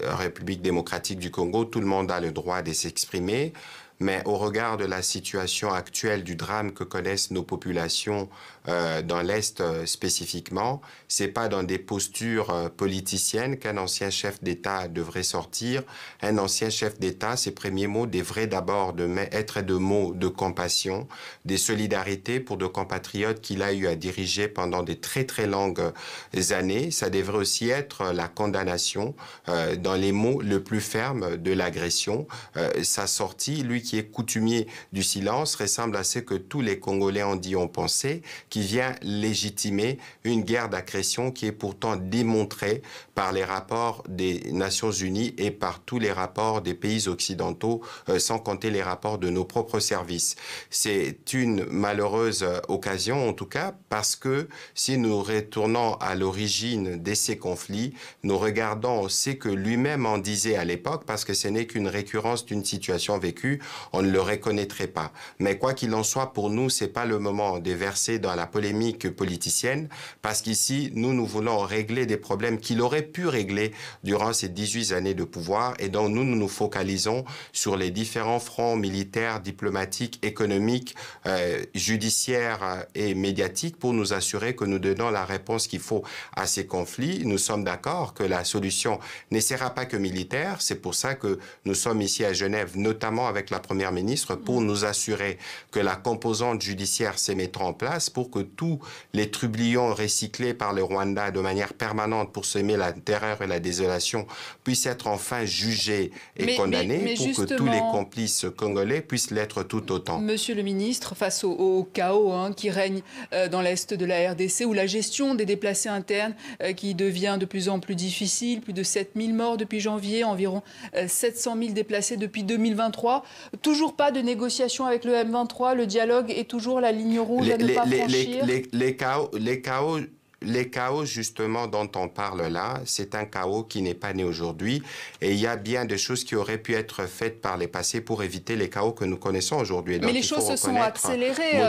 République démocratique du Congo, tout le monde a le droit de s'exprimer. Mais au regard de la situation actuelle du drame que connaissent nos populations dans l'Est spécifiquement, c'est pas dans des postures politiciennes qu'un ancien chef d'État devrait sortir. Un ancien chef d'État, ses premiers mots devraient d'abord être de mots de compassion, des solidarités pour nos compatriotes qu'il a eu à diriger pendant de très très longues années. Ça devrait aussi être la condamnation dans les mots le plus ferme de l'agression. Sa sortie, lui qui est coutumier du silence, ressemble à ce que tous les Congolais ont dit, ont pensé, qui vient légitimer une guerre d'agression qui est pourtant démontrée par les rapports des Nations Unies et par tous les rapports des pays occidentaux, sans compter les rapports de nos propres services. C'est une malheureuse occasion, en tout cas, parce que si nous retournons à l'origine de ces conflits, nous regardons ce que lui-même en disait à l'époque, parce que ce n'est qu'une récurrence d'une situation vécue, on ne le reconnaîtrait pas. Mais quoi qu'il en soit, pour nous, c'est pas le moment de verser dans la polémique politicienne, parce qu'ici, nous voulons régler des problèmes qu'il aurait pu régler durant ces 18 années de pouvoir, et donc nous nous focalisons sur les différents fronts militaires, diplomatiques, économiques, judiciaires et médiatiques pour nous assurer que nous donnons la réponse qu'il faut à ces conflits. Nous sommes d'accord que la solution ne sera pas que militaire. C'est pour ça que nous sommes ici à Genève, notamment avec la Première ministre, pour nous assurer que la composante judiciaire se mettra en place pour que tous les trublions recyclés par le Rwanda de manière permanente pour semer la terreur et la désolation puissent être enfin jugés et condamnés pour que tous les complices congolais puissent l'être tout autant. Monsieur le ministre, face au chaos qui règne dans l'Est de la RDC, où la gestion des déplacés internes qui devient de plus en plus difficile, plus de 7000 morts depuis janvier, environ 700 000 déplacés depuis 2023, toujours pas de négociation avec le M23, le dialogue est toujours la ligne rouge à ne pas franchir. Les chaos, justement, dont on parle là, c'est un chaos qui n'est pas né aujourd'hui. Et il y a bien des choses qui auraient pu être faites par les passés pour éviter les chaos que nous connaissons aujourd'hui. Mais les choses se sont accélérées.